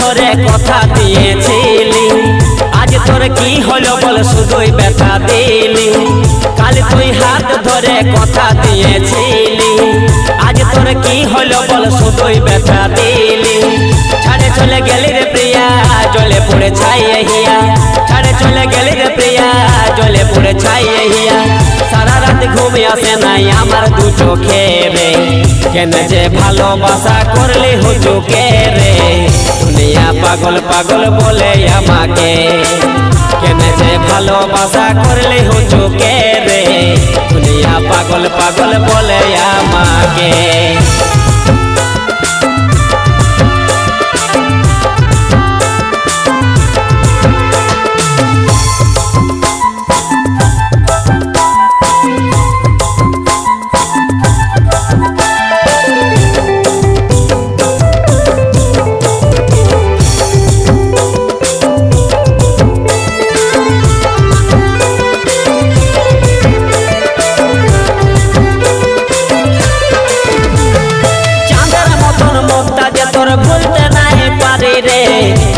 ধরে কথা দিয়েছিলি, আজ তোর কি হলো বল শুধুই ব্যথা দিলি। কাল তুই হাত ধরে কথা দিয়েছিলি, আজ তোর কি হলো বল শুধুই ব্যথা দিলি। ছাড়ে চলে গেলি রে প্রিয়া, জলে পড়ে ছাইয়ে হিয়া। ছাড়ে চলে গেলি রে প্রিয়া, জলে পড়ে ছাইয়ে হিয়া। সারা রাত ঘুমে আসে নাই আমার দু চোখে রে, কেন যে ভালোবাসা করলি হুজুকে রে। দুনিয়া পাগল পাগল বলে আমাকে, কেন যে ভালোবাসা করলি হুজুকে রে। দুনিয়া পাগল পাগল বলে আমাকে।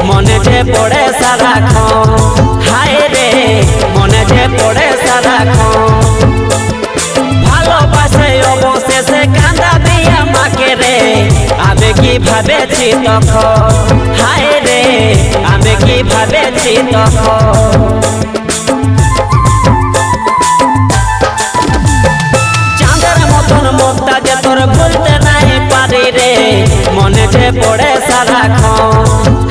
মনে যে পড়ে সারাক্ষণ, হায় রে মনে যে পড়ে সারাক্ষণ। ভালোবাসে অবশেষে কাঁদাবি আমাকে রে, আমি কি ভাবেছি তখন, হায় রে আমি কি ভাবেছি তখন। চাঁদের মতন মুখটা যে তোর ভুলতে নাই পারি রে, মনে যে পড়ে সারাক্ষণ,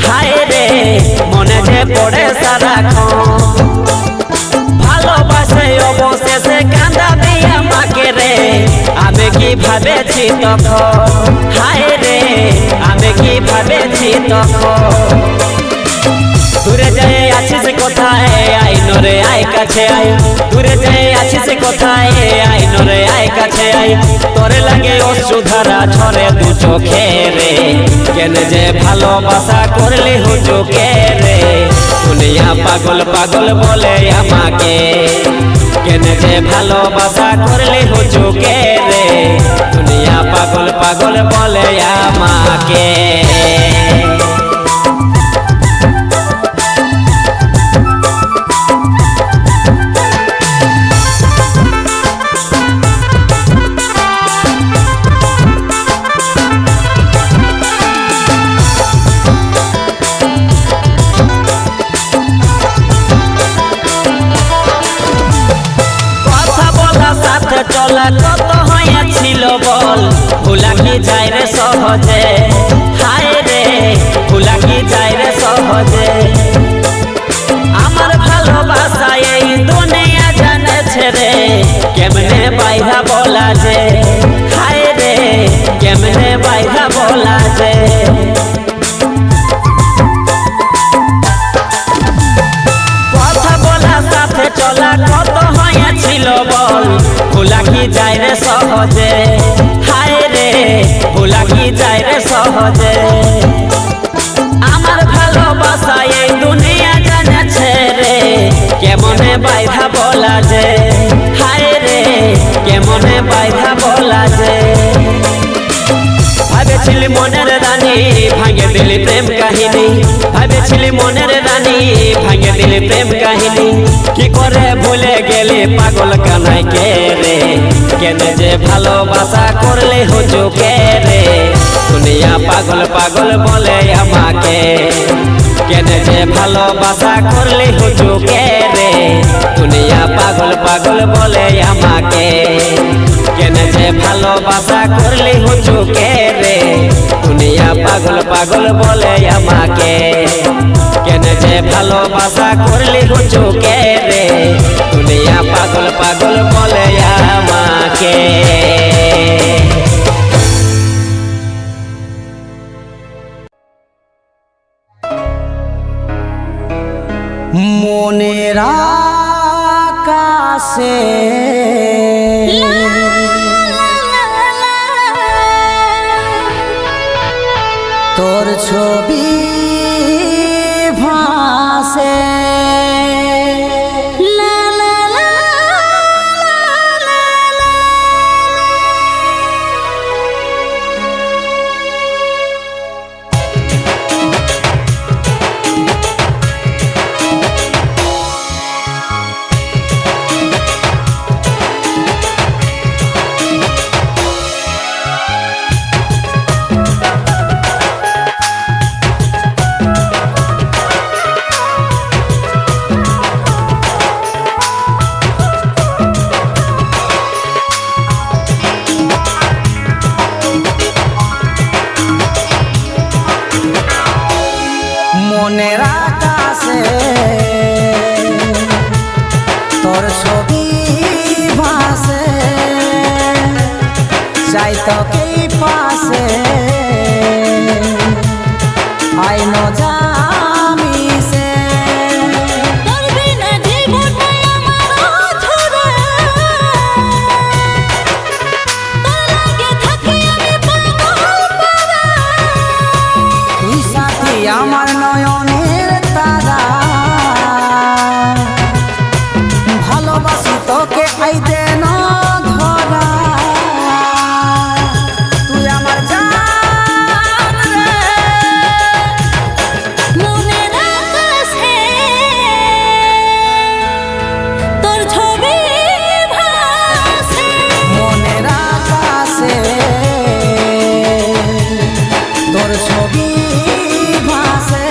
হায় রে মনে যে পড়ে সারাক্ষণ। ভালোবাসে অবশেষে কাঁদাবি আমাকে রে, আমি কি ভাবেছি তখন, হায় রে আমি কি ভাবেছি তখন। দূরে যাই আছিস কোথায় আই নরে আয় কাছে আয়, দূরে যাই আছিস কোথায় আই নরে আয় কাছে আয়। তোরে লাগে অশ্রুধারা ঝরে দু চোখে রে, কেন যে ভালোবাসা করলি হুজুকে রে। দুনিয়া পাগল পাগল বলে আমাকে, কেন যে ভালোবাসা করলি হুজুকে রে। দুনিয়া পাগল পাগল বলে আমাকে। চলা কত হয়েছিল বল, ভুলা কি যায় রে সহজে, হায় রে ভুলা কি যায় রে সহজে। আমার ভালোবাসা এই দুনিয়া জানেছে রে, কেমনে বাইরা বলা যে, হায় রে কেমনে বাইরা বলা যে। কথা বলা সাথে চলা কত হয়েছিল বল, ভুলা কি যায় রে সহজে, হায় রে ভুলা কি যায় রে সহজে। আমার ভালোবাসা এই দুনিয়া জানেছে রে, কেমনে বাইধা বলা যে, হায় রে কেমনে বাইধা বলা যে। ভাবেছিলি মনের রানী ভাঙে দিলি প্রেম কাহিনী, ভাবেছিলি মনের রানী ভাঙে দিলি প্রেম কাহিনী। কি করে ভুলে গেলি পাগল কানাই কে রে, কেন যে ভালোবাসা করলে হুজুকে রে। দুনিয়া পাগল পাগল বলে আমাকে, কেন যে ভালোবাসা করলে হুজুকে রে। দুনিয়া পাগল পাগল বলে আমাকে, কেন যে ভালোবাসা করলে হুজুকে রে। দুনিয়া পাগল পাগল বলে আমাকে, কেন যে ভালোবাসা করলে হুজুকে রে। দুনিয়া পাগল পাগল বলে আমাকে। মনের আকাশে তোর ছবি ভাসে, ছবি ভাসে চাই তোকে পাশে আই ন জামিছে তোর বিনা জীবনটা আমার অধুরা তোর লাগে থাকি আমি পাগল পারা তুই সাথী আমার নয়নের তারা ভালোবাসি তোকে আইতে না ধরা তুই আমার জান রে মনের আকাশে তোর ছবি ভাসে মনের আকাশে তোর ছবি ভাসে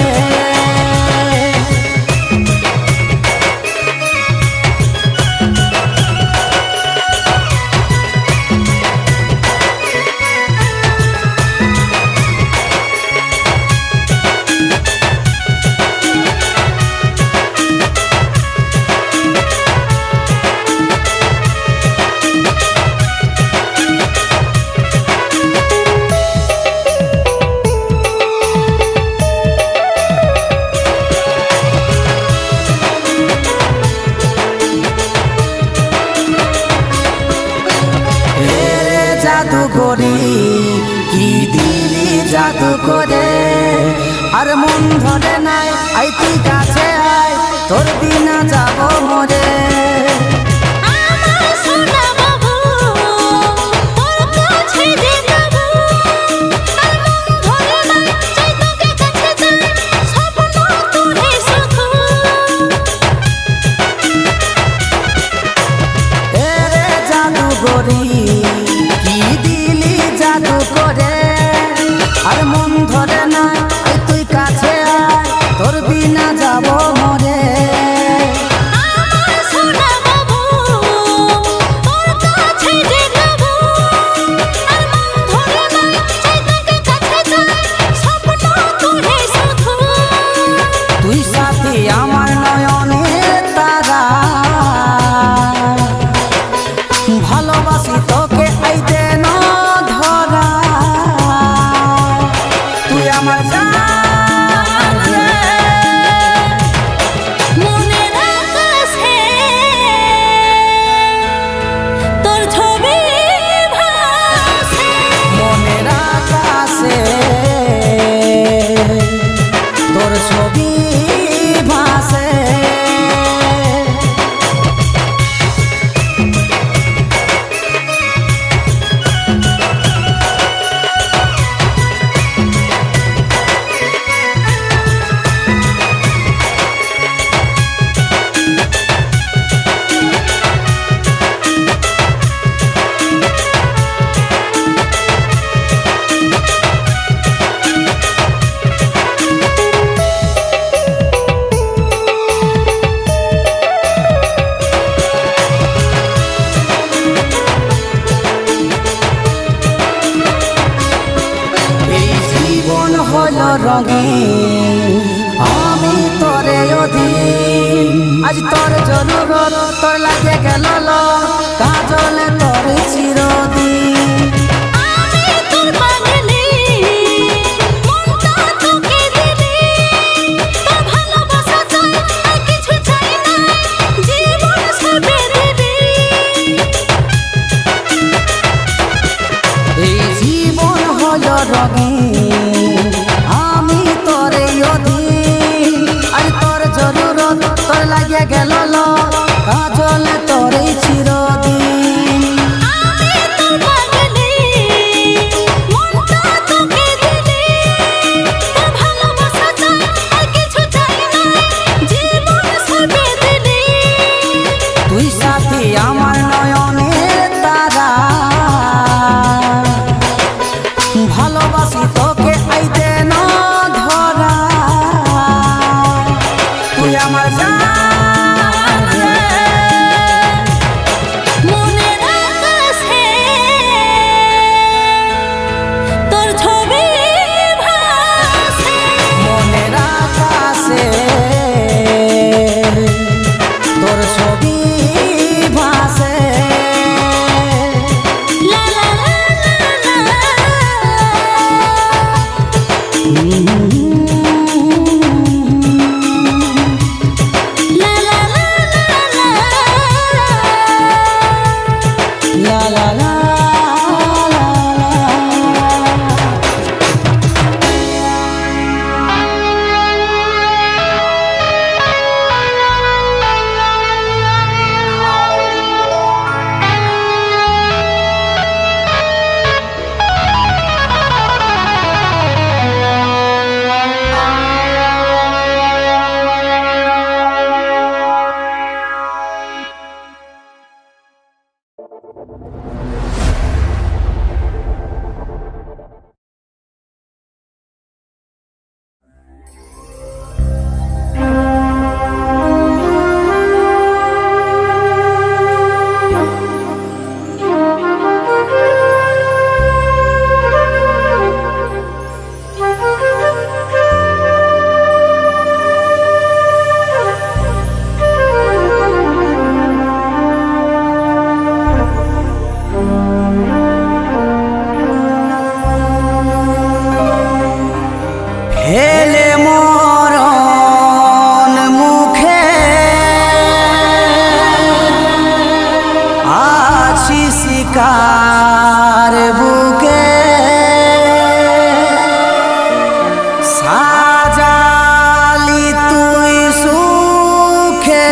জাদু করি কি দিলি জাদু করে আর মন ধরে নাই আই তুই কাছে আয় তোর বিনা যাব মরে আমার সোনা বাবু তোর কাছে যে যাবো আর মন ধরে না চাই তোকে কাছে চাই স্বপ্ন তোরে শুধু এরে জাদু করি কি দিলি জাদু করে আর মন ধরে না আই তুই কাছে আয় তোর বিনা যাব মরে আমার সোনা বাবু তোর কাছে যে যাবো আর মন ধরে না চাই তোকে কাছে চাই স্বপ্ন তোরে শুধু তুই সাথী আমার নয়নের তারা ভালোবাসি তোকে আইতে না ধরা তুই আমার জান রে মনের আকাশে তোর ছবি ভাসে মনের আকাশে তোর ছবি ভাসে এই জীবন হলো রঙিন আমি তোরে অধীন আজ তোর জরুরত তোর লাগে গেল কাজলে তোর চিরদিন আমি তোর পাগলি মনটা তোকে দিলি তোর ভালোবাসা চাই আর কিছু চাই না জীবন সবে দিলি এই জীবন হলো রঙিন আমি তোরে অধীন আজ তোর জরুরত তোর লাগে গেল কাজলে তোর চিরদিন আমি তোর পাগলি মনটা তোকে দিলি তোর ভালোবাসা চাই আর কিছু চাই না জীবন সবে দিলি তুই সাথী আমার নয়নের তারা ভালোবাসি লা লা লা লা লা। হেলে মরণ মুখে আছি শিকার বুকে সাজালি তুই সুখে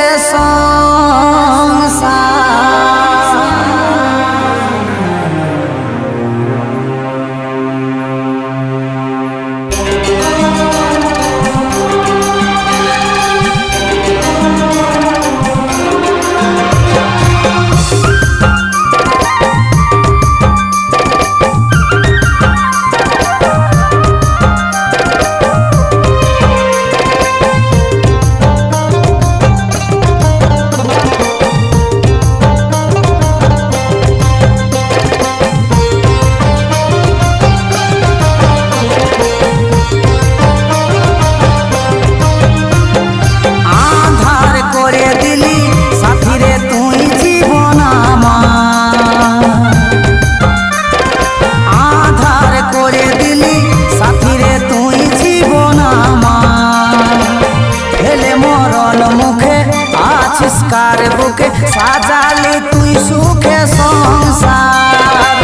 কার বুকে সাজালি তুই সুখে সংসার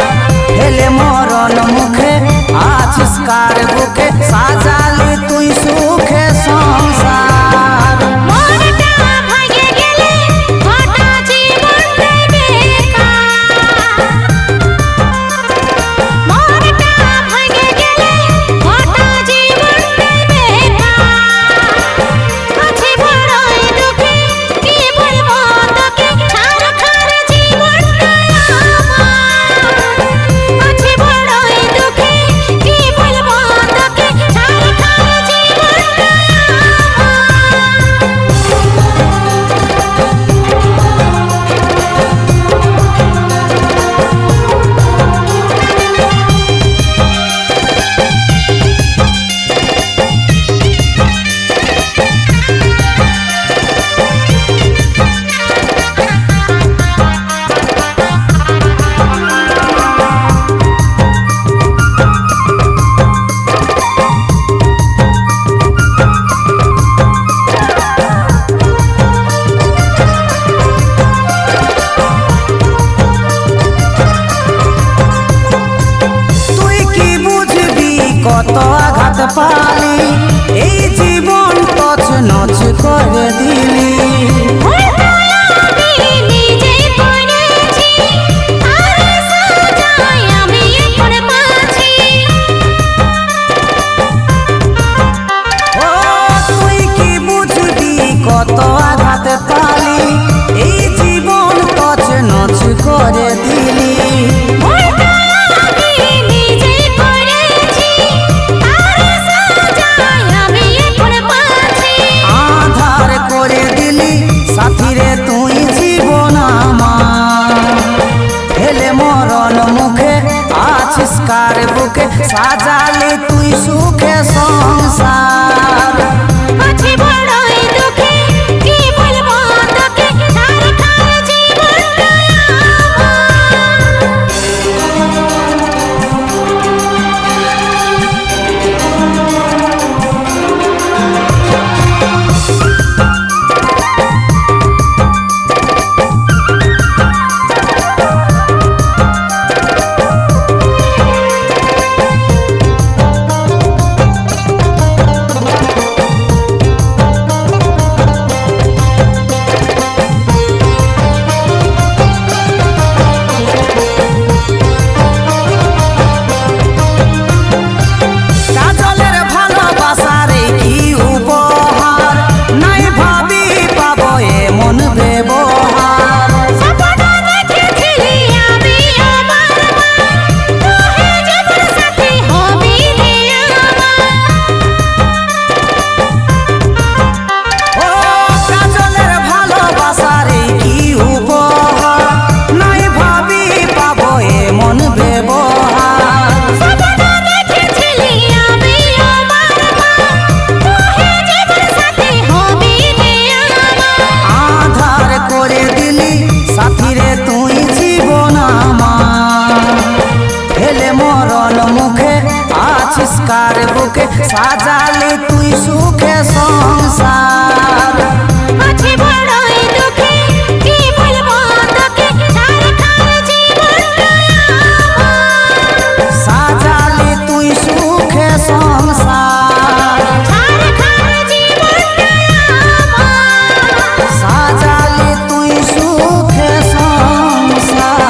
হেলে মরণ মুখে আছিস কার বুকে সাজালি তুই সুখে সংসার মনটা ভাঙে গেলে গোটা জীবনটাই বেকার মনটা ভাঙে গেলে গোটা জীবনটাই বেকার আছে বড়ই দুঃখে কি বলবো তোকে ছারখার জীবনটাই আমার আছে বড়ই দুঃখে কি বলবো তোকে ছারখার জীবনটাই তুই কি বুঝবি কত আঘাত পালি এই জীবন তছ নছ করে দিলি আমি নিজেই পড়েছি আর সাজাই আমি এখন পাচ্ছি ও তুই কি বুঝবি কত আঘাত পালি এই জীবন তছ নছ করে দিলি আমি নিজেই পড়েছি আর সাজাই সাজালি তুই সুখে সংসার আছে বড়ই দুঃখে কি বলবো তোকে সারাক্ষণ জীবনটা আমার সাজালি তুই সুখে সংসার সারাক্ষণ জীবনটা আমার সাজালি তুই সুখে সংসার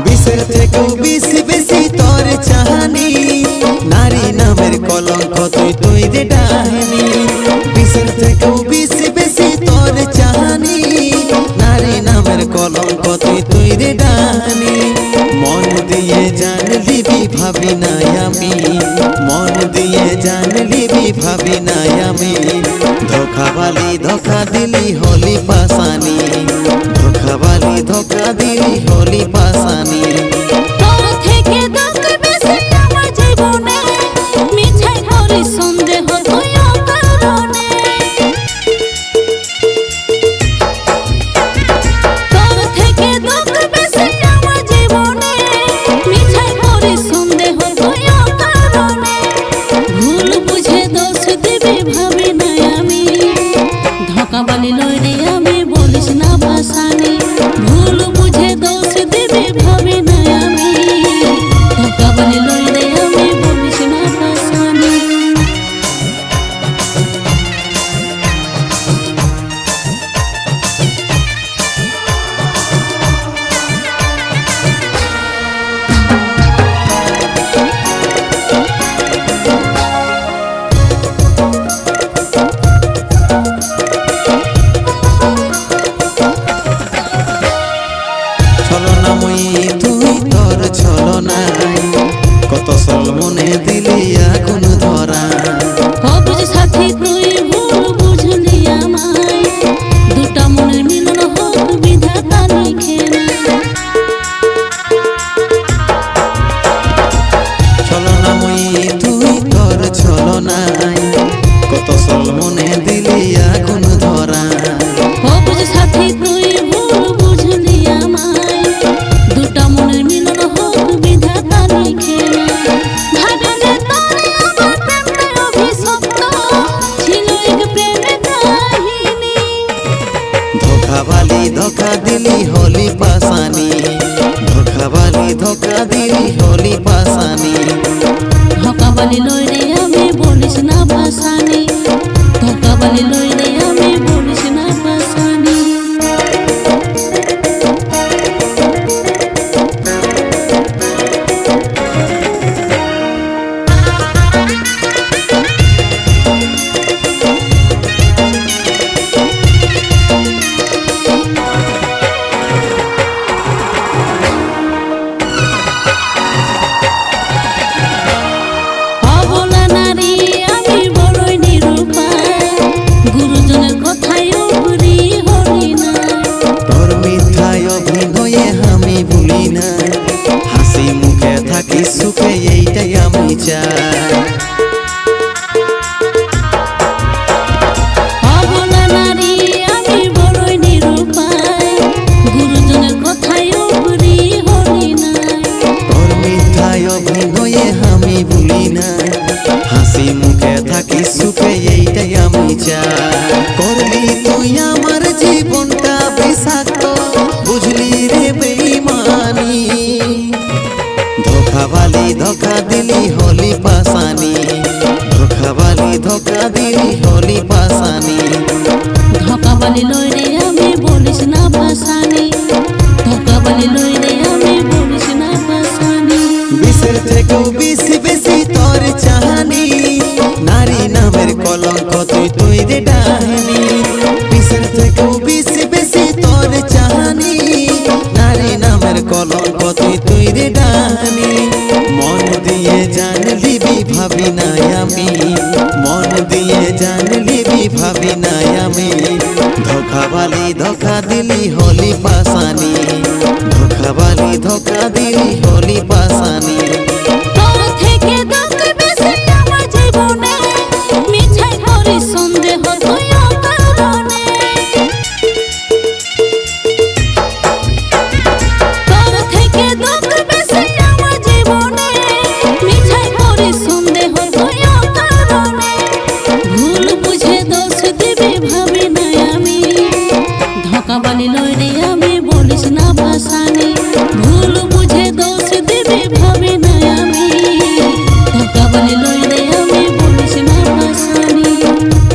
বিষের থেকেও বেশি বেশি তোর চাহানি নারী নামের কলঙ্ক তুই তুই রে ডাইনি বিষের থেকেও বেশি বেশি তোর চাহানি নারী নামের কলঙ্ক তুই তুই রে ডাইনি মন দিয়ে জানলি ভাবি নাই আমি মন দিয়ে জানলি ভাবি নাই আমি ধোকাবালি ধোকা দিলি হলি পাসানি ধোকাবালি ধোকা দিলি হলি পাসানি তোর থেকে দুঃখ বেশি আমার জীবনে মিঠাই ভরি সন্দেহ তুই কারণে তোর থেকে দুঃখ বেশি আমার জীবনে মিঠাই ভরি সন্দেহ তুই কারণে ভুল বুঝে দোষ দিবি ভাবি নাই আমি ধোকাবালি লইরে আমি বলিস না ভাসানি ভুল বুঝে দোষ দিবি ভাবি নাই আমি ধোকাবালি লইরে আমি বলিস না ভাসানি ছলনাময়ী তুই তোর ছলনায় কত সল মনে দিলি আগুন ধরা হবুজ সাথী তুই ভুল বুঝলি আমায় দুটা মনের মিলন হোক বিধাতা লিখে না ছলনাময়ী তুই তোর ছলনায় কত সল মনে দিলি আগুন ধরা হবুজ সাথী তুই ভুল বুঝলি আমায় দুটা মনের মিলন হোক বিধাতা লিখে না ভাবলে তোর আমার প্রেমে অভিশপ্ত ছিল এক প্রেমের কাহিনী ধোকাবালি ধোকা দিলি হলি পাসানি ধোকাবালি ধোকা দিলি হলি পাসানি ধোকাবালি লইরে আমি বলিস না ভাসানি ধোকাবালি লইরে আমি বলিস না ভাসানি অবলা নারী আমি বড়ই নিরুপায় গুরুজনের কথায় উপরি হরি না তোর মিথ্যায় অভিনয়ে আমি ভুলি না হাসি মুখে থাকি সুখে এইটাই আমি চাই অবলা নারী আমি বড়ই নিরুপায় গুরুজনের কথায় উপরি হরি না তোর মিথ্যায় অভিনয়ে আমি ভুলি না হাসি মুখে থাকি সুখে এইটাই আমি চাই করলি তুই আমার জীবনটা বিষাক্ত বুঝলি রে বেঈমানি ধোকাবালি ধোকা দিলি হলি পাসানি ধোকাবালি ধোকা দিলি হলি পাসানি ধোকাবালি লইরে আমি বলিস না ভাসানি ধোকাবালি লইরে আমি বলিস না ভাসানি বিষের থেকেও বেশি বেশি তোর চাহানি নারী নামের কলঙ্ক তুই তুই রে ডাইনি বিষের থেকেও বেশি বেশি তোর চাহানি কলঙ্ক তুই রে ডাহানি মন দিয়ে জান লিবি ভাবি নাই আমি মন দিয়ে জান লিবি ভাবি নাই আমি ধোকাবালি ধোকা দিলি হলি পাশানি ধোকাবালি ধোকা দিলি হলি পাশানি তোর থেকে দুঃখ বেশি আমার জীবনে মিছাই করি সন্দেহ তুই অকারণে তোর থেকে দুঃখ বেশি আমার জীবনে মিছাই করি সন্দেহ তুই অকারণে ভুল বুঝে দোষ দিবি ভাবি নাই আমি ধোকাবালি লই রে আমি বলিস না ভাসানি ভুল বুঝে দোষ দিবি ভাবি নাই আমি ধোকাবালি লই রে আমি বলিস না ভাসানি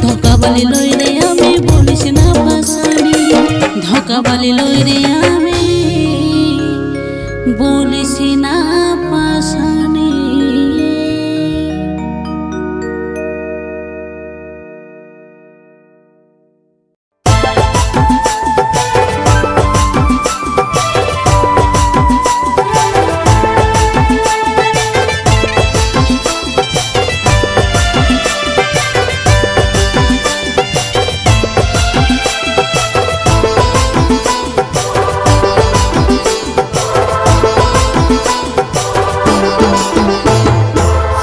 ধোকাবালি লই রে আমি বলিস না ভাসানি ধোকাবালি লই রে আমি বলিস না ভাসানি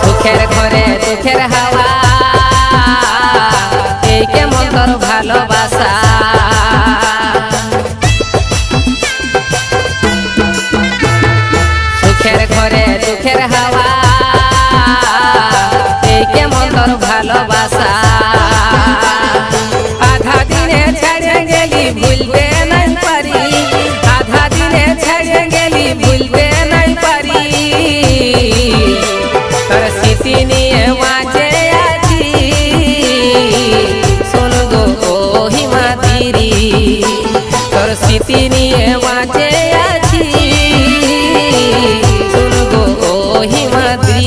সুখের ঘরে দুঃখের হাওয়া এই কেমন তোর ভালোবাসা সুখের ঘরে দুঃখের হাওয়া এই কেমন তোর ভালোবাসা আধা দিনে ছেড়ে গেলি ভুলতে নাই পারি আধা দিনে ছেড়ে গেলি ভুলতে নাই পারি তোর স্মৃতি নিয়ে মাঝে আছি শোন গো হিমাদ্রি তোর স্মৃতি নিয়ে মাঝে আছি শোন গো হিমাদ্রি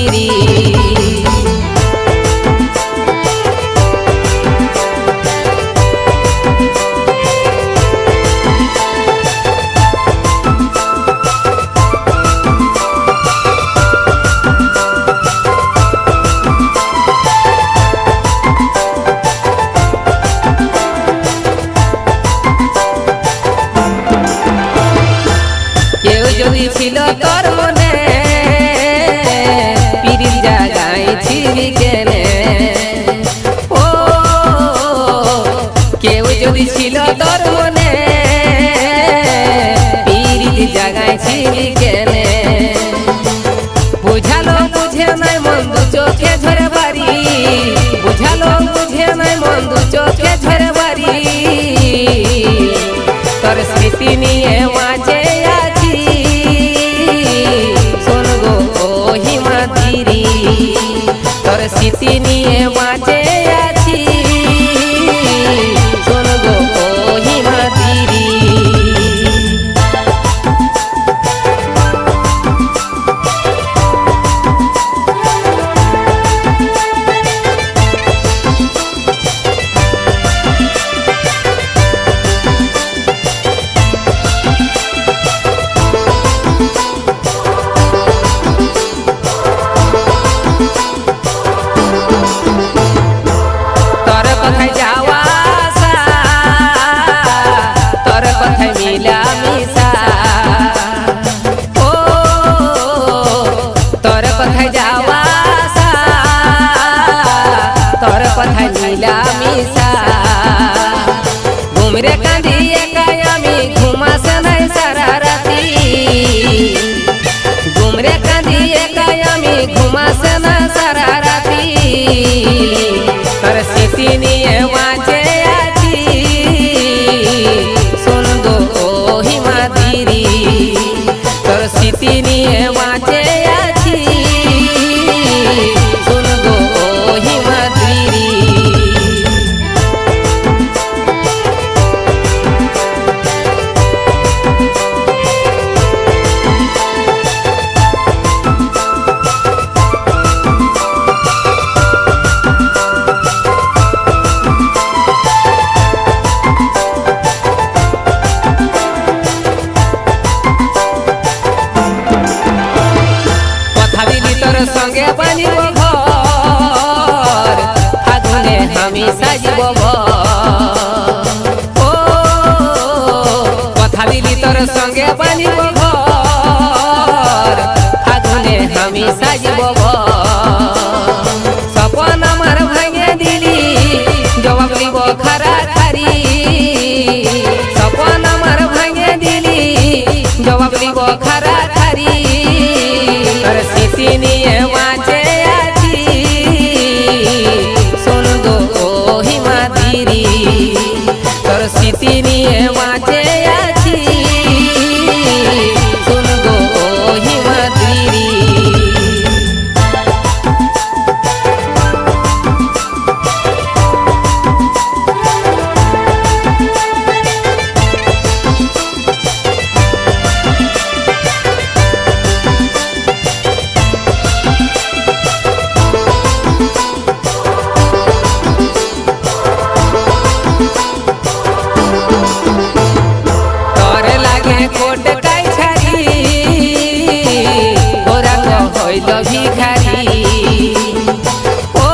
কেউ যদি ছিল তোর মনে পিরিল জাগাই ছিলি কেনে ও কেউ যদি ছিল তোর মনে পিরিল জাগাই ছিলি কেনে বুঝালো বুঝে নাই মন দু চোখে ঝরে বাড়ি বুঝালো বুঝে নাই মন দু চোখে ঝরে বাড়ি তোর স্মৃতি নিয়ে মাঝে আছি শোন গো হিমাদ্রি তোর স্মৃতি নিয়ে মাঝে আছি শোন গো হিমাদ্রি তোর কথায় যাওয়া আসা তোর কথায় মিলা মিশা ও তোর কথায় যাওয়া আসা তোর কথায় মিলা মিশা ঘুমরে কাঁদি একাই আমি ঘুমাসে নাই সারা রাতি ঘুমরে কাঁদি একাই আমি ঘুমাসে না সারা রাতি তোর স্মৃতি নিয়ে মাঝে আছি শোন গো হিমাদ্রি তোর স্মৃতি নিয়ে মাঝে আছি শোন গো হিমাদ্রি আমি সাজিব ও কথা দিলি তোর সঙ্গে বানিব ঘর আগুনে আমি সাজিব স্বপন আমার ভাঙে দিলি জবাব দিব খারা খারি স্বপন আমার ভাঙে দিলি জবাব দিব খারা খারি তোর স্মৃতি নিয়ে বাঁচে আছি শোন গো হিমাদ্রি তোর স্মৃতি নিয়ে বাঁচে আছি শোন গো হিমাদ্রি তোর লাগে কোট কাই ছাড়ি ওরাঙ্গ হইল ভিখারি ও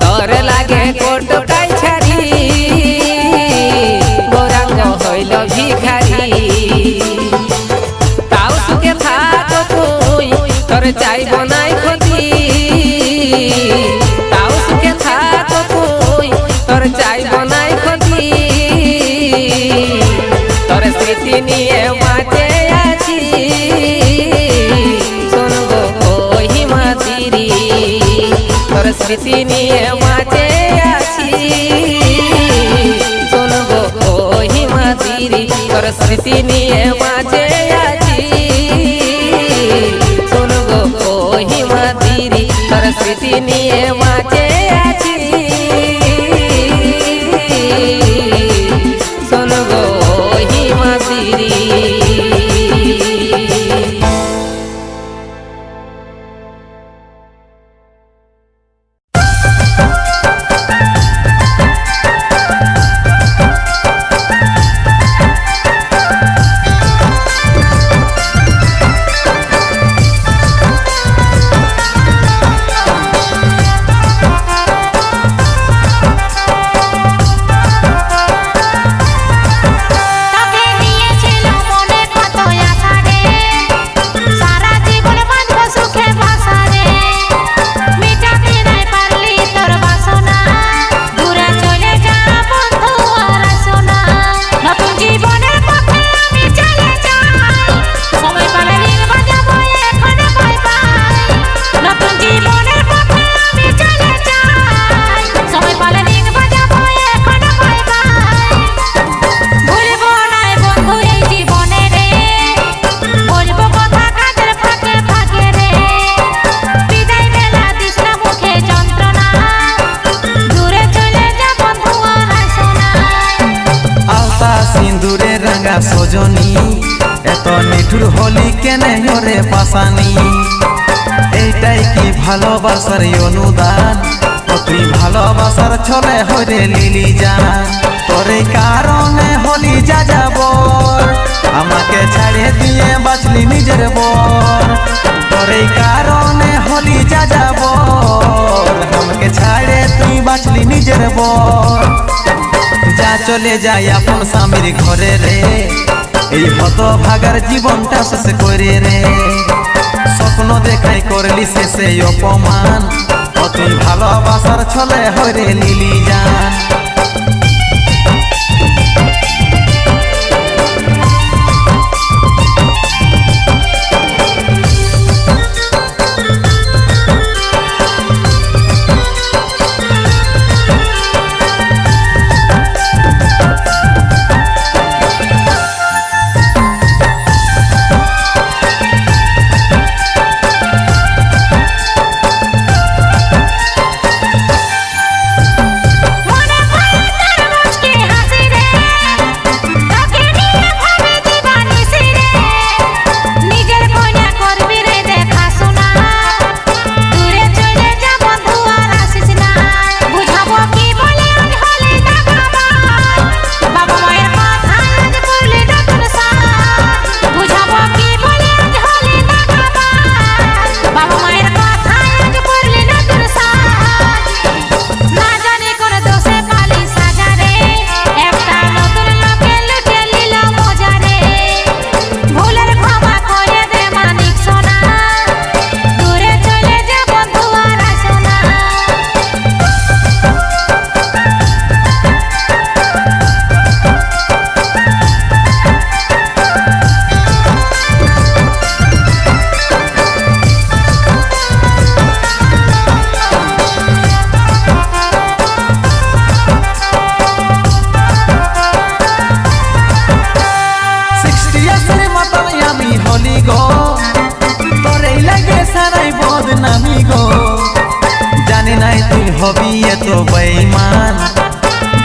তোর লাগে কোট কাই ছাড়ি ওরাঙ্গ হইল ভিখারি তাও সুখে থাক তুই তোর চাইব নাই ক্ষতি তাও সুখে থাক তুই তোর চাইব নাই ক্ষতি তোর স্মৃতি নিয়ে বাঁচে আছি শোন গো হিমাদ্রি তোর স্মৃতি নিয়ে বাঁচে আছি শোন গো হিমাদ্রি তোর স্মৃতি নিয়ে বাঁচে আছি শোন গো হিমাদ্রি তোর স্মৃতি নিয়ে বাঁচে আছি শোন গো হিমাদ্রি তোকে নিয়েছিল মনে কত আশা রে সারা জীবন বাঁধব সুখে ভাষা রে মিটাতে নাই পারলি তোর বাসনা দূরে চলে যা বন্ধু আর সোনা নতুন জীবনের পথে আমি চলে যাই সময় পেলে নীল বাজাবো এখন বাই বাই নতুন জীবনের পথে আমি চলে যাই সময় পেলে নীল বাজাবো এখন বাই বাই ভুলবো নাই বন্ধু এই জীবনে রে বলবো কথা কাজের ফাঁকে ফাঁকে রে বিদায় বেলা দিস না মুখে যন্ত্রণা দূরে চলে যা বন্ধু আর সোনা আলতা সিন্দুরে রাঙা সজনী এত নিঠুর হলি কেনে রে পাশানি এইটাই কি ভালোবাসার অনুদান ও তুই ভালোবাসার ছলে হরে লিলি জান তোর এই কারণে হলি যা যাবর আমাকে ছাড়িয়ে দিয়ে বাঁচলি নিজের বর তোর এই কারণে হলি যা যাবর আমাকে ছাড়ে তুই বাঁচলি নিজের বর যা চলে যাই আপন স্বামীর ঘরে রে এই হত ভাগার জীবনটা শেষ করে রে স্বপ্ন দেখাই করলি শেষে অপমান ও তুই ভালোবাসার ছলে হরে লিলি জান মনে হবি এত বেঈমান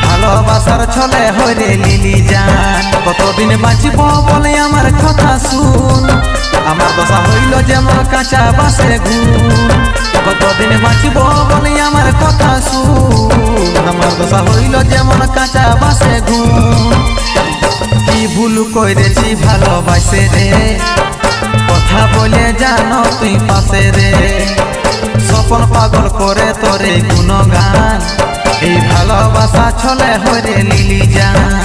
ভালোবাসার ছলে হইরে লিলি জান কতদিন বাঁচিব বলে আমার কথা শুন আমার দশা হইল যেমন কাঁচা বাসে ঘুম কতদিন বাঁচিব বলে আমার কথা শুন আমার দশা হইল যেমন কাঁচা বাসে ঘুম কি ভুল কইরেছি ভালোবাসে রে কথা বলে জানো তুই পাশে রে স্বপন পাগল করে তোরে গুণগান এই ভালোবাসা ছলে হরে লিলি জান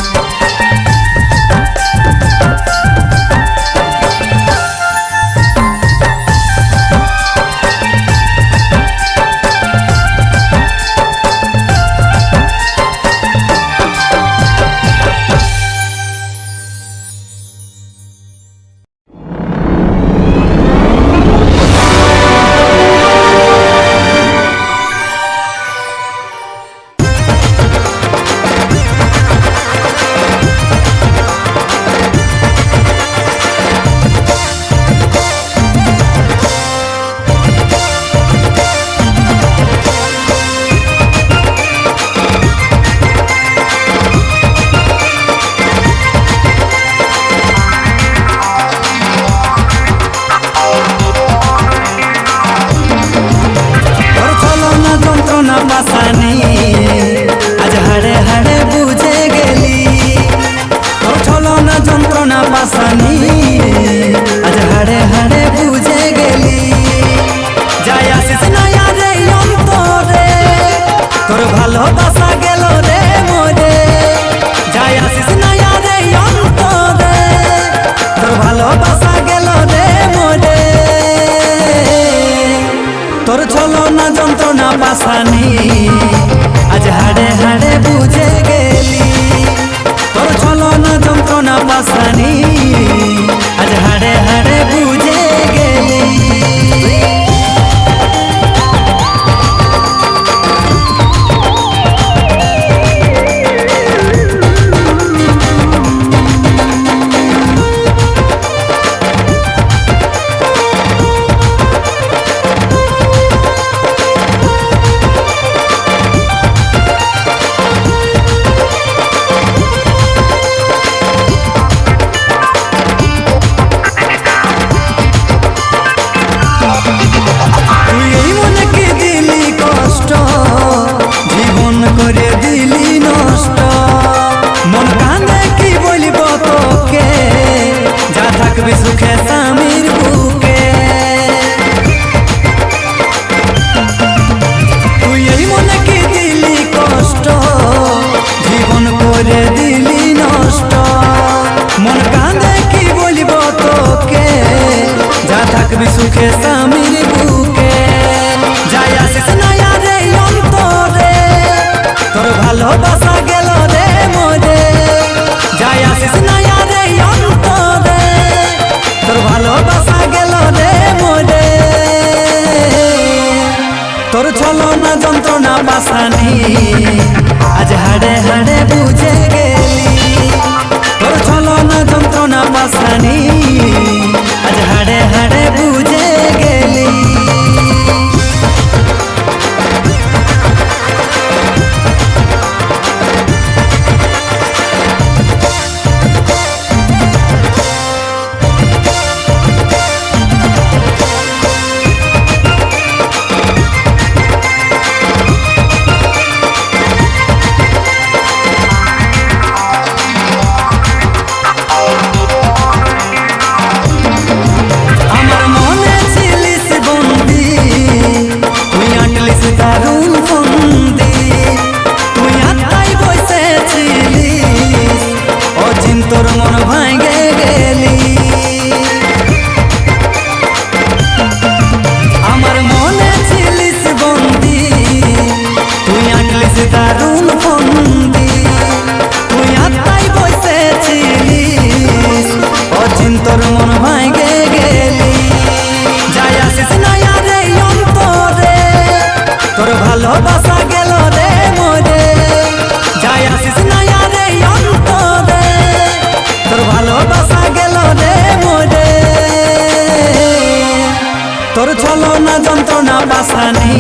তোর ছলনা যন্ত্রণা বাসানি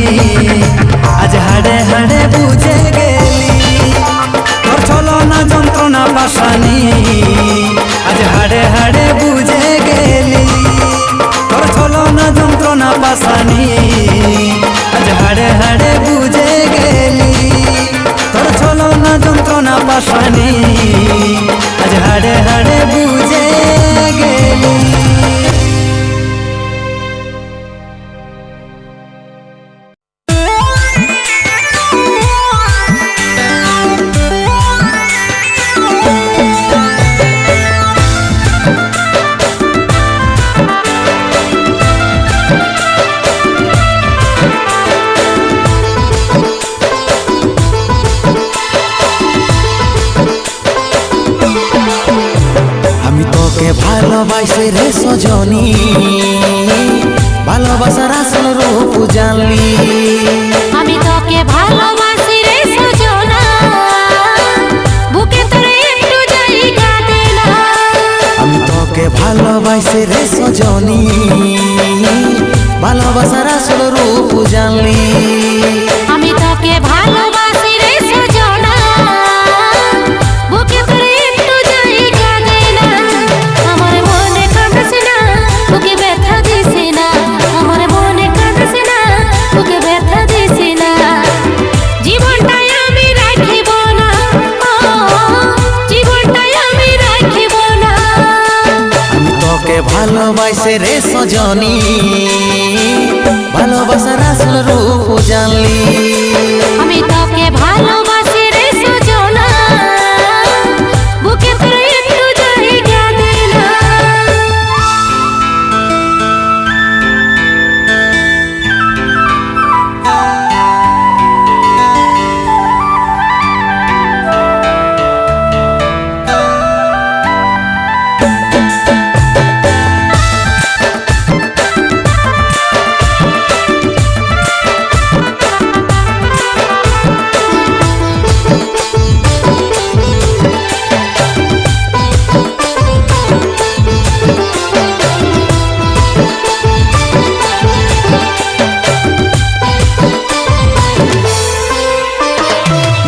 আজ হাড়ে ভালোবাসা নেই আজ হাড়ে হাড়ে বুঝে গেলি। ভালোবাসে রে সজনী ভালোবাসার আসল রূপ জানলি। আমি তোকে ভালোবাসি রে সজনা বুকে তোরে একটু জায়গা দে না। আমি তোকে ভালোবাসি রে সজনী ভালোবাসার আসল রূপ জানলি। আমি তোকে ভালোবাসি রে সজনা বুকে তোরে একটু জায়গা দে না। আমার মনে কাঁদিস না বুকে ব্যথা দিস না। আমার মনে কাঁদিস না বুকে ব্যথা দিস না। জীবনটাই আমি রাখিব না জীবনটাই আমি রাখিব না। আমি তোকে ভালোবাসি রে সজনী ভালোবাসার আসল রূপ জানলি। আমি তোকে ভালোবাসি রে সজনা বুকে তোরে একটু জায়গা দে না।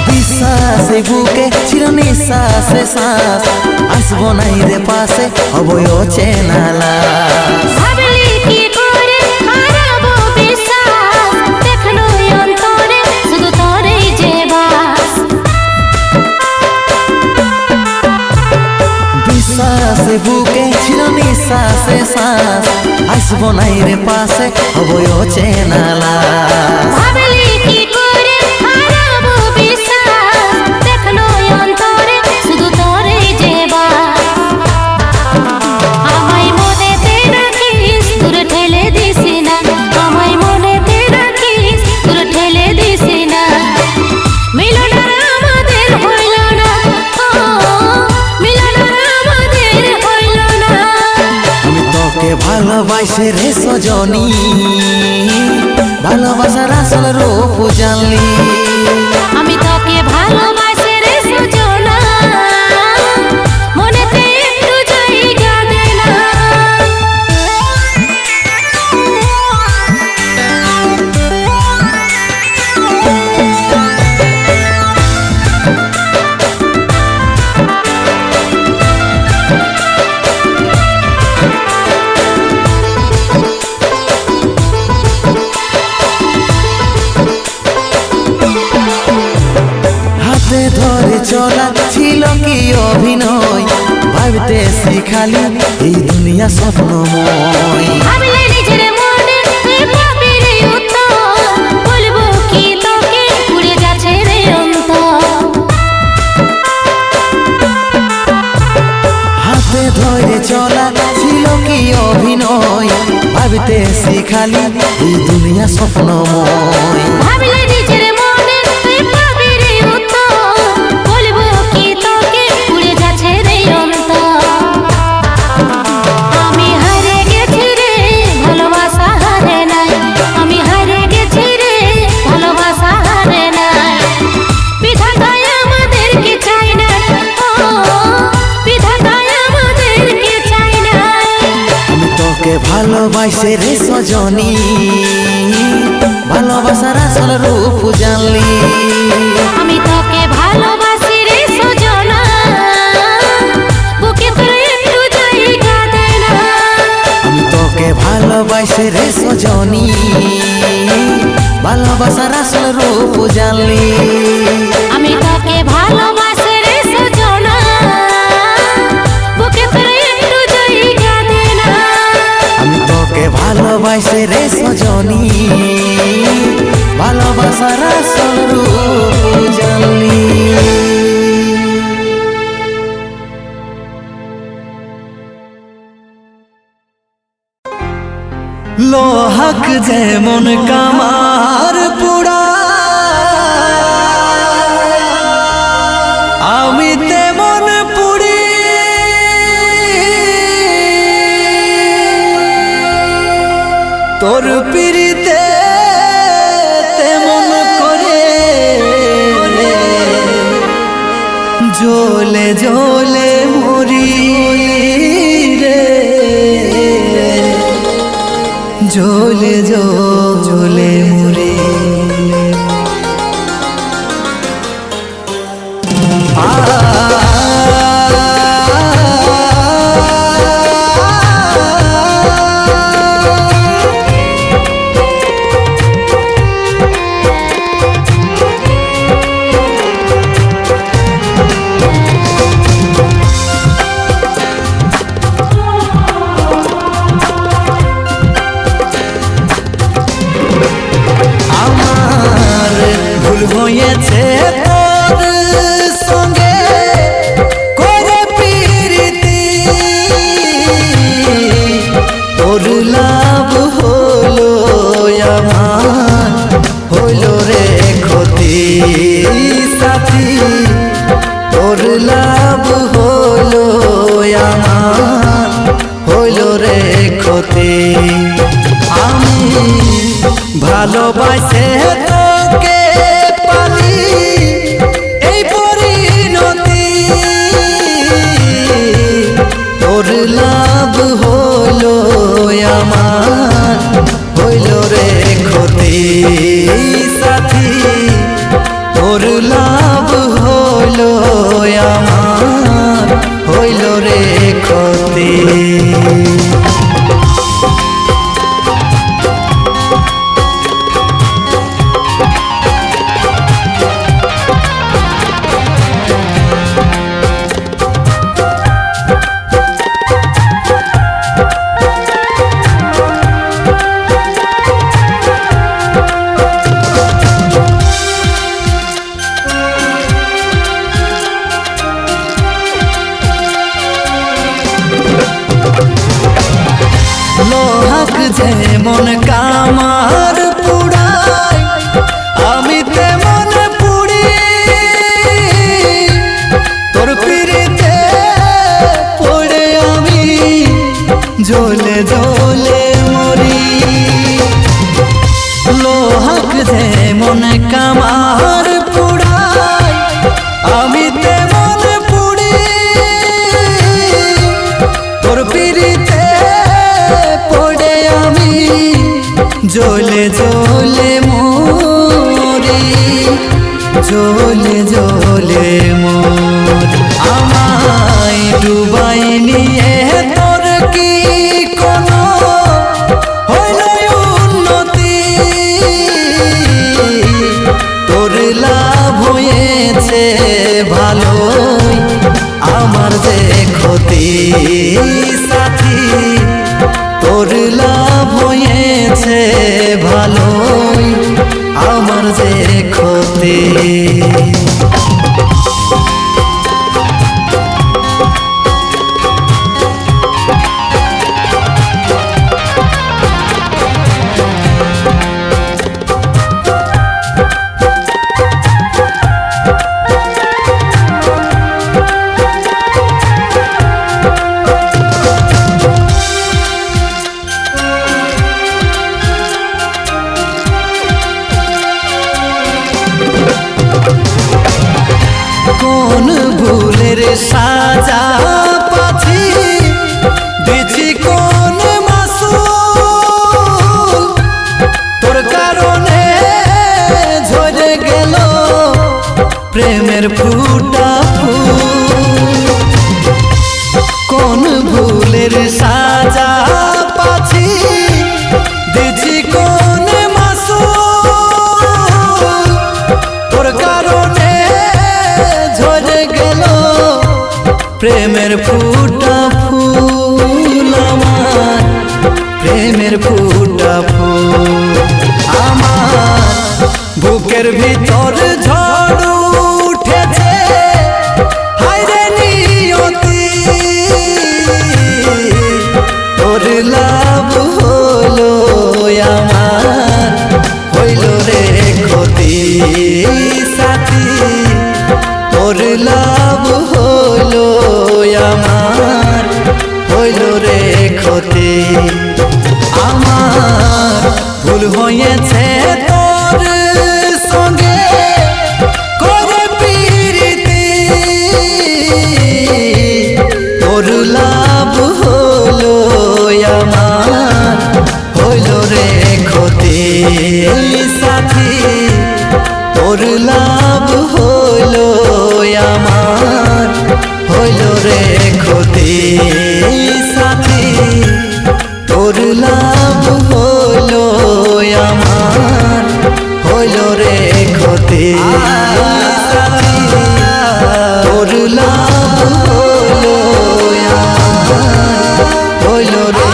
বিশ্বাসে বুকে ছিল নিঃশ্বাসে শ্বাস আসবো নাই রে পাশে হবই অচেনা লাশ। ভাবলি কি করে হারাবো বিশ্বাস দেখলো অন্তরে শুধু তোরেই যে বাস। বিশ্বাসে বুকে ছিল নিঃশ্বাসে শ্বাস আসবো নাই রে পাশে হবই অচেনা লাশ। ভাবলি কি করে হারাবো বিশ্বাস দেখলো অন্তরে শুধু তোরেই যে বাস। আমায় মনেতে রাখিস দূরে ঠেলে দিস না। আমায় মনেতে রাখিস দূরে ঠেলে দিস না। মিলন আমাদের হইল না মিলন আমাদের হইল না। আমি তোকে ভালোবাসি রে সজনী ভালোবাসার আসল রূপ জানলি। আমি তোকে ভালোবাসি রে সজনা মনেতে একটু জায়গা দে না। হাতে ধরে চলা ছিল কি অভিনয় ভাবতে শিখালি এই দুনিয়া স্বপ্নময়। ভাবলে নিজের মনে তুই পাবি রে উত্তর বলবো কি তোকে পুড়ে যাচ্ছে রে অন্তর। হাতে ধরে চলা ছিল কি অভিনয় ভাবতে শিখালি এই দুনিয়া স্বপ্নময়। ভাবলে নিজের মনে তুই পাবি রে উত্তর বলবো কি তোকে পুড়ে যাচ্ছে রে অন্তর। আমি হারে গেছি রে ভালোবাসা হারে নাই। আমি হারে গেছি রে ভালোবাসা হারে নাই। বিধাতায় আমাদেরকে চাই না বিধাতায় আমাদেরকে চাই না। আমি তোকে ভালোবাসি রে সজনী ভালোবাসার আসল রূপ জানলি। আমি তোকে ভালোবাসি রে সজনা বুকে তোরে একটু জায়গা দে না। আমি তোকে ভালোবাসি রে সজনী ভালোবাসার আসল রূপ জানলি। আমি তোকে ভালোবাসি রে ভালোবাসে রে সজনী ভালোবাসার আসল রূপ জানলি লোহাক যেমন কামার পুরা আমি তেমন পুরি তোর পিরিতে তেমন করে জ্বলে জ্বলে মরি রে জ্বলে জ্বলে মরি হয়েছে তোর সঙ্গে করে প্রীতি তোর লাভ হলো আমার হলো রে ক্ষতি সাথী তোর লাভ হলো আমার হলো রে ক্ষতি আমি ভালোবাসে তোকে এই পরিণতি তোর লাভ হলো আমার হইল রে ক্ষতি সাথী তোর লাভ হলো আমার হইল রে ক্ষতি লোহাক যেমন কামার পুড়াই আমি তেমন পুড়ি তোর পিরিতে পড়ে আমি জ্বলে জ্বলে মরি লোহাক যেমন কামার পুড়াই আমি তেমন পুড়ি তোর পিরিতে পড়ে আমি জ্বলে জ্বলে মরি জ্বলে জ্বলে মরি আমায় ডুবাই নিয়ে তোর কি কোনো হইল উন্নতি তোর লাভ হয়েছে ভালোই আমার যে ক্ষতি সাথী তোর লাভ হয়েছে ভালোই আমার যে ক্ষতি কোন ভুলের সাজা পাছি দিছি কোন মাসুল তোর কারণে ঝরে গেল প্রেমের ফুটা ফুল কোন ভুলের সাজা পাছি দিছি কোন মাসুল তোর কারণে ঝরে গেল প্রেমের ফুটা ফুল আমার প্রেমের ফুটা ফুটা ফুল আমার বুকের ভিতর ঝড় উঠেছে হায়রে নিয়তি তোর লাভ হলো আমার হইল রে ক্ষতি সাথী তোর লাভ হলো আমার হইল রে ক্ষতি আমার ভুল হয়েছে তোর সঙ্গে করে প্রীতি তোর লাভ হলো আমার হইল রে ক্ষতি সাথী তোর লাভ হলো আমার হইল রে ক্ষতি সাথী তোর লাভ হলো আমার হইল রে ক্ষতি সাথী তোর লাভ হলো আমার হইল রে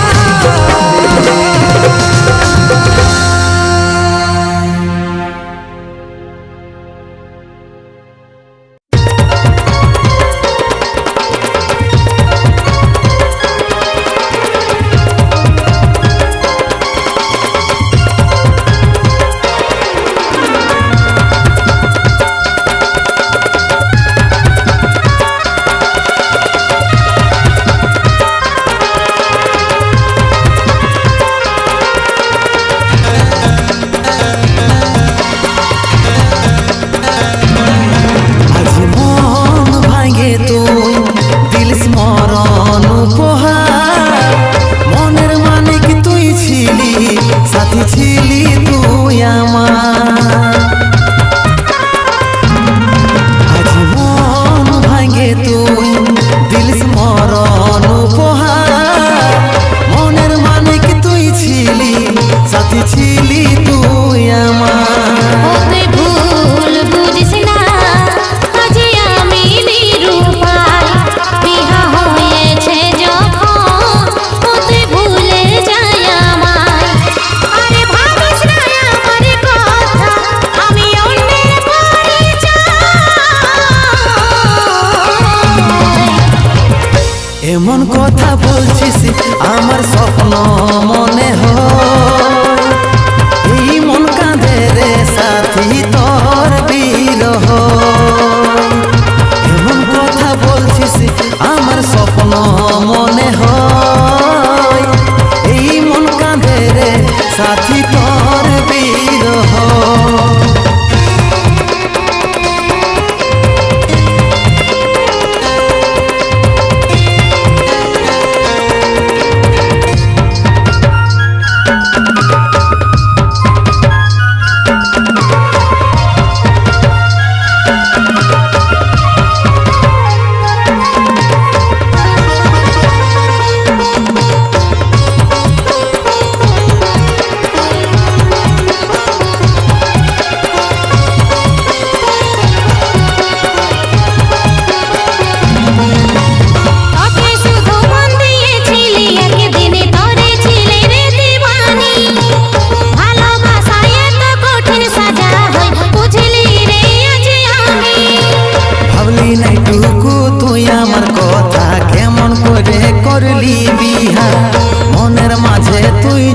এমন কথা বলছিস আমার স্বপ্ন মনে হয় এই মন কাঁদে রে সাথী তোর বিরহ এমন কথা বলছিস আমার স্বপ্ন মনে হয় এই মন কাঁদে রে সাথী তোর বিরহ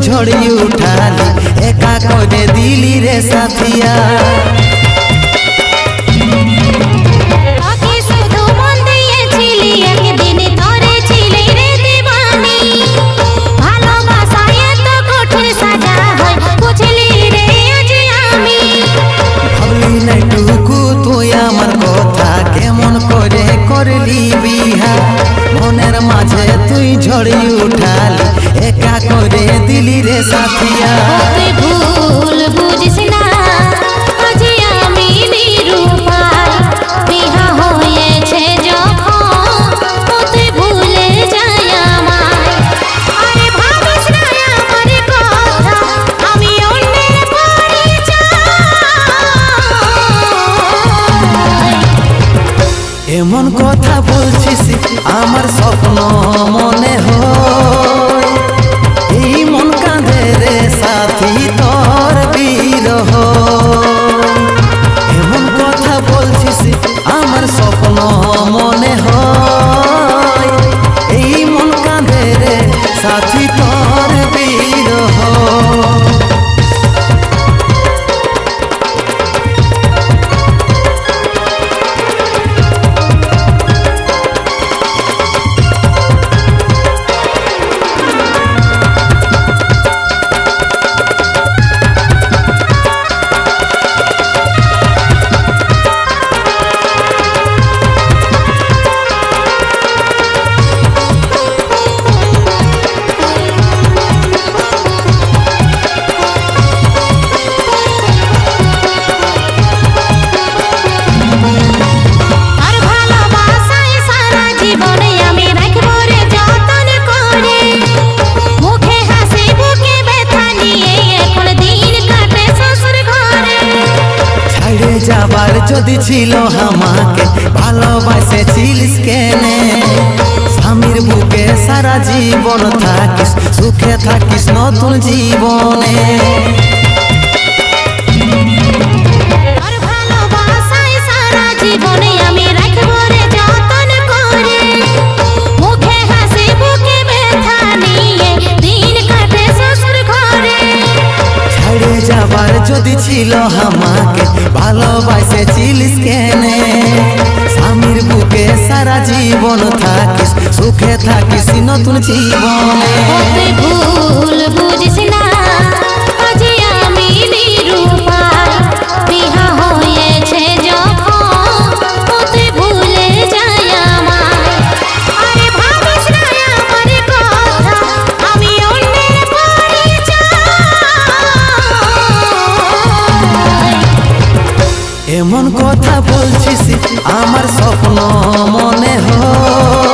ঝড়ি উঠালি একা করে দিলি রে সাথিয়া ঝড়ি উঠালি একা করে দিলি রে সাথিয়া ভুল বুঝিস না আজ আমি নিরুপায় বিহা হয়েছে যখন তুই ভুলে যাই আমায় আরে ভাবিস না আমার কথা আমি অন্যের পরিচয় এমন কথা বলছিস আমার স্বপ্ন মনে হয় এই মন কাঁদে রে সাথী তোর বিরহ এমন কথা বলছিস আমার স্বপ্ন মনে হয় এই মন কাঁদে রে সাথী তোর বিরহ আর ভালোবাসায় সারা জীবনে আমি রাখবো রে যতন করে মুখে হাসি বুকে ব্যথা নিয়ে এখন দিন কাটে শ্বশুর ঘরে ছাইড়ে যাবার যদি ছিল আমাকে ভালোবাসেছিলিস কেনে স্বামীর বুকে সারা জীবন থাকিস সুখে থাকিস নতুন জীবনে আর ভালোবাসায় সারা জীবনে আমি রাখবো রে যতন করে মুখে হাসি বুকে ব্যথা নিয়ে দিন কাটে শ্বশুর ঘরে ছাইড়ে যাবার যদি ছিল আমাকে ভালোবাসেছিলিস কেনে স্বামীর বুকে সারা জীবন থাকিস সুখে থাকিস নতুন জীবনে তুই ভুল বুঝিস না আজ আমি নিরুপায় বিহা হয়েছে যখন তুই ভুলে যাই আমায় আরে ভাবিস না আমার কথা আমি অন্যের পরিচয় এমন কথা বলছিস আমার স্বপ্ন মনে হয়